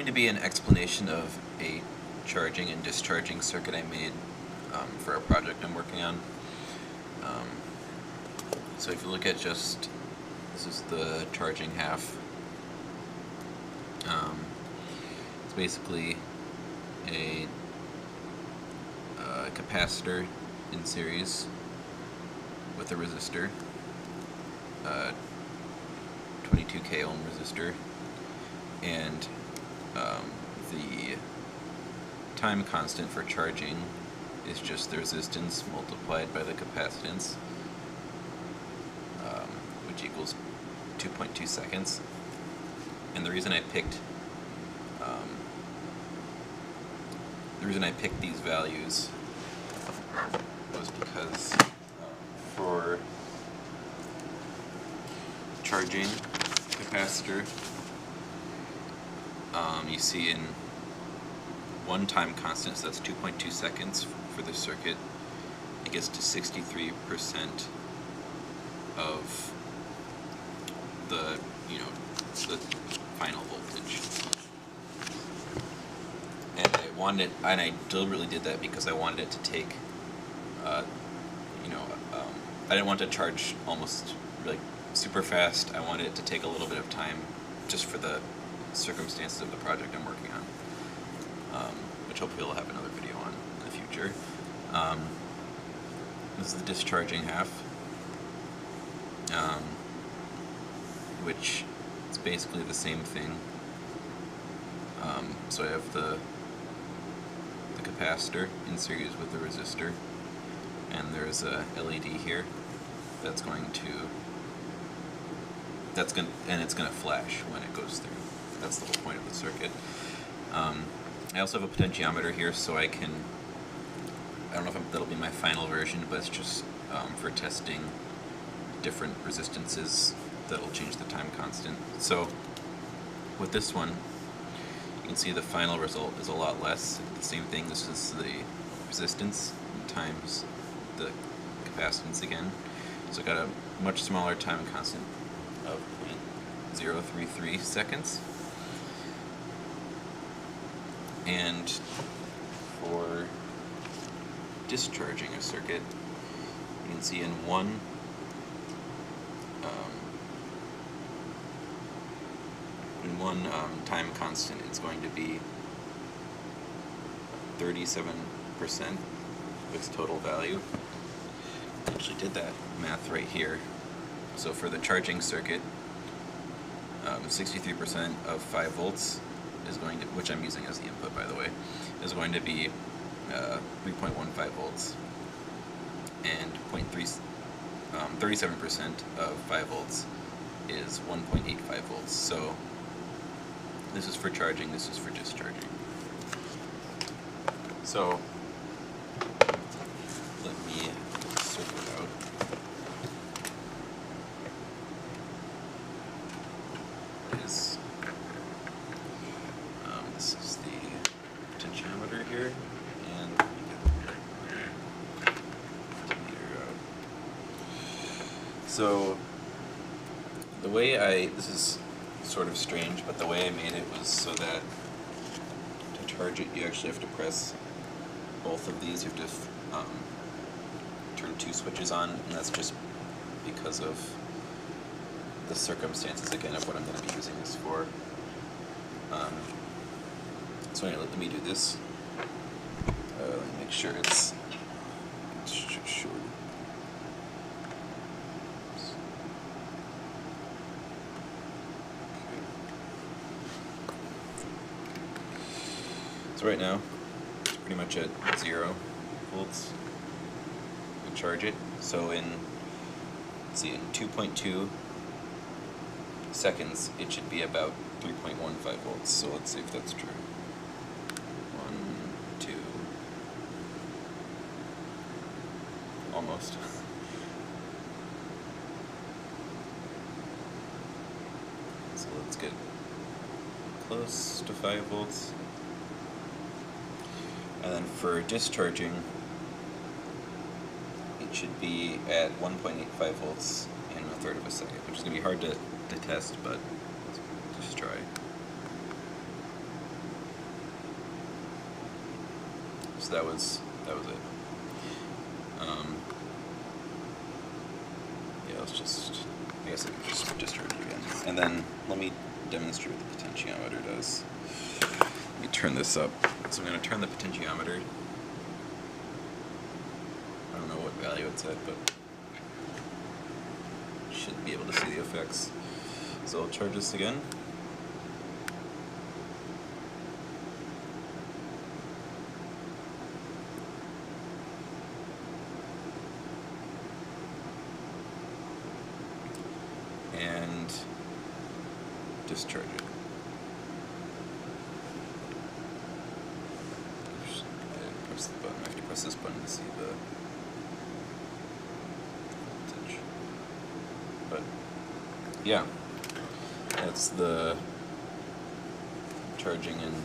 going to be an explanation of a charging and discharging circuit I made for a project I'm working on. So if you look at this is the charging half. It's basically a capacitor in series with a resistor, 22k ohm resistor, and the time constant for charging is just the resistance multiplied by the capacitance, which equals 2.2 seconds. And the reason I picked these values was because for charging capacitor, you see in one time constant, so that's 2.2 seconds for the circuit, it gets to 63% of the the final voltage. And I deliberately did that because I wanted it to take, I didn't want to charge almost like super fast. I wanted it to take a little bit of time, just for the circumstances of the project I'm working on, which hopefully I'll have another video on in the future. This is the discharging half, which is basically the same thing. So I have the capacitor in series with the resistor, and there's a LED here it's going to flash when it goes through. That's the whole point of the circuit. I also have a potentiometer here, so I don't know if that'll be my final version, but it's just for testing different resistances that'll change the time constant. So with this one, you can see the final result is a lot less. The same thing, this is the resistance times the capacitance again. So I got a much smaller time constant of 0.033 seconds. And for discharging a circuit, you can see in one time constant, it's going to be 37% of its total value. I actually did that math right here. So for the charging circuit, 63% of 5 volts is going to, which I'm using as the input by the way, is going to be 3.15 volts, and 37% of 5 volts is 1.85 volts. So this is for charging, this is for discharging. So let me circle it out. This is the potentiometer here, and let me get the meter out. So the way this is sort of strange, but the way I made it was so that to charge it you actually have to press both of these. You have to turn 2 switches on, and that's just because of the circumstances again of what I'm going to be using this for. So anyway, let me do this. Let me make sure it's short. So right now, it's pretty much at 0 volts. We charge it. So in 2.2 seconds, it should be about 3.15 volts. So let's see if that's true. 1, 2, almost. So let's get close to 5 volts. And then for discharging, it should be at 1.85 volts in 1/3 of a second, which is going to be hard to test, but let's just try. So that was it. Yeah, let's just, I guess I can just discharge it again. And then let me demonstrate what the potentiometer does. Let me turn this up. So I'm going to turn the potentiometer. I don't know what value it's at, but should be able to see the effects. So I'll charge this again. And discharge it. Oops, I didn't press the button. I have to press this button to see the voltage. But yeah, that's the charging and